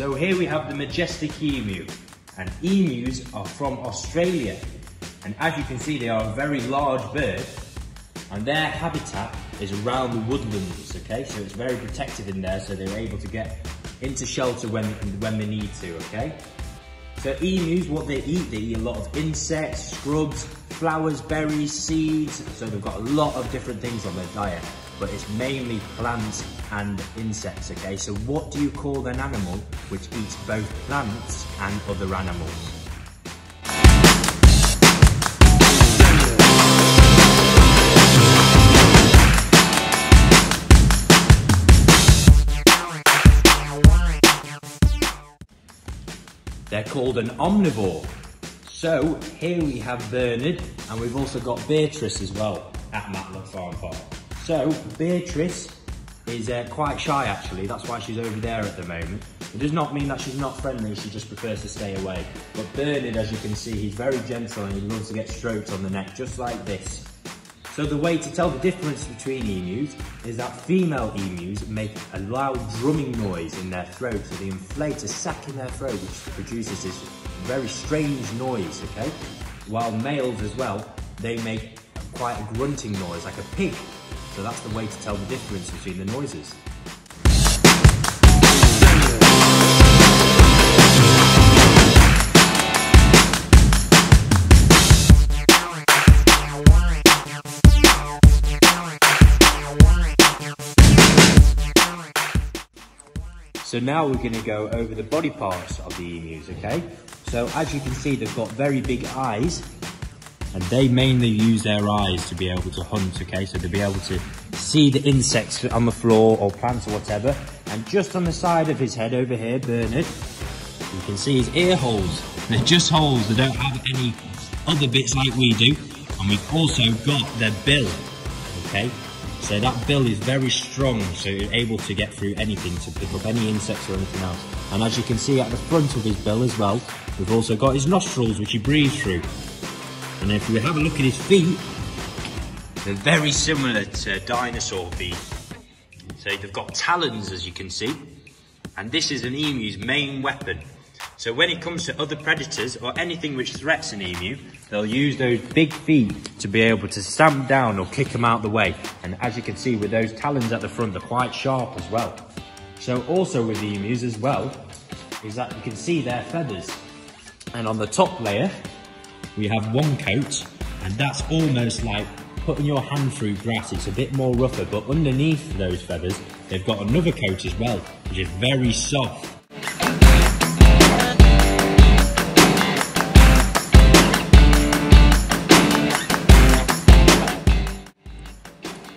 So here we have the majestic emu, and emus are from Australia. And as you can see, they are a very large bird, and their habitat is around the woodlands, okay? So it's very protected in there, so they're able to get into shelter when they need to, okay? So emus, what they eat a lot of insects, scrubs, flowers, berries, seeds, so they've got a lot of different things on their diet, but it's mainly plants and insects, okay? So what do you call an animal which eats both plants and other animals? They're called an omnivore. So here we have Bernard, and we've also got Beatrice as well at Matlock Farm Park. So Beatrice is quite shy actually, that's why she's over there at the moment. It does not mean that she's not friendly, she just prefers to stay away. But Bernard, as you can see, he's very gentle and he loves to get stroked on the neck, just like this. So the way to tell the difference between emus is that female emus make a loud drumming noise in their throat, so they inflate a sac in their throat which produces this very strange noise, okay? While males as well, they make quite a grunting noise, like a pig. So that's the way to tell the difference between the noises. So now we're going to go over the body parts of the emus, okay? So as you can see, they've got very big eyes, and they mainly use their eyes to be able to hunt, okay? So they'll be able to see the insects on the floor or plants or whatever. And just on the side of his head over here, Bernard, you can see his ear holes. They're just holes, they don't have any other bits like we do. And we've also got their bill, okay? So that bill is very strong, so you're able to get through anything, to pick up any insects or anything else. And as you can see at the front of his bill as well, we've also got his nostrils, which he breathes through. And if we have a look at his feet, they're very similar to dinosaur feet. So they've got talons, as you can see, and this is an emu's main weapon. So when it comes to other predators or anything which threats an emu, they'll use those big feet to be able to stamp down or kick them out the way. And as you can see, with those talons at the front, they're quite sharp as well. So also with the emus as well, is that you can see their feathers. And on the top layer, we have one coat, and that's almost like putting your hand through grass. It's a bit more rougher, but underneath those feathers, they've got another coat as well, which is very soft.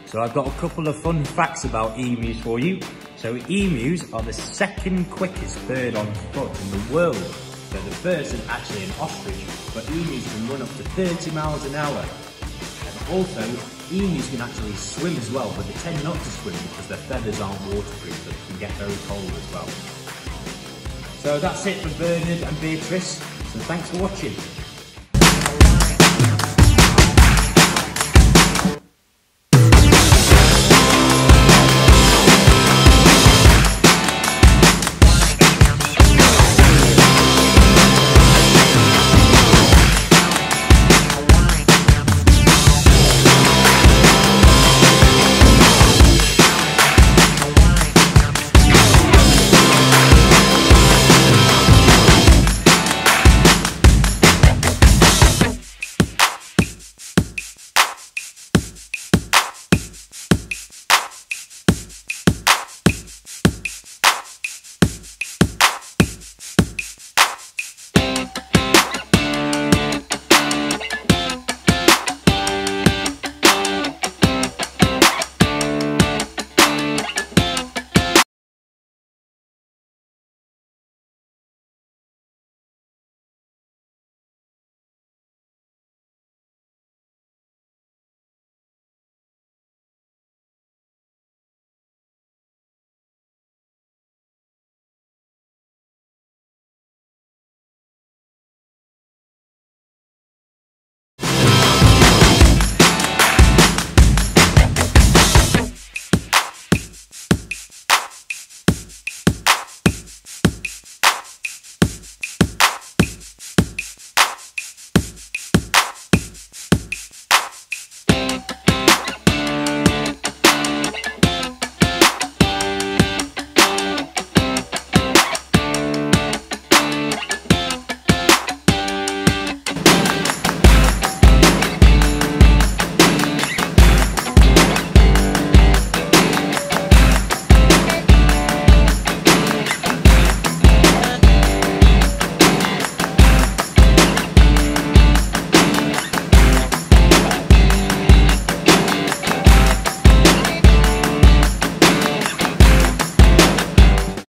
So I've got a couple of fun facts about emus for you. So emus are the second quickest bird on foot in the world. So the first is actually an ostrich, but emus can run up to 30 miles an hour. And also, emus can actually swim as well, but they tend not to swim because their feathers aren't waterproof, so they can get very cold as well. So that's it for Bernard and Beatrice, so thanks for watching.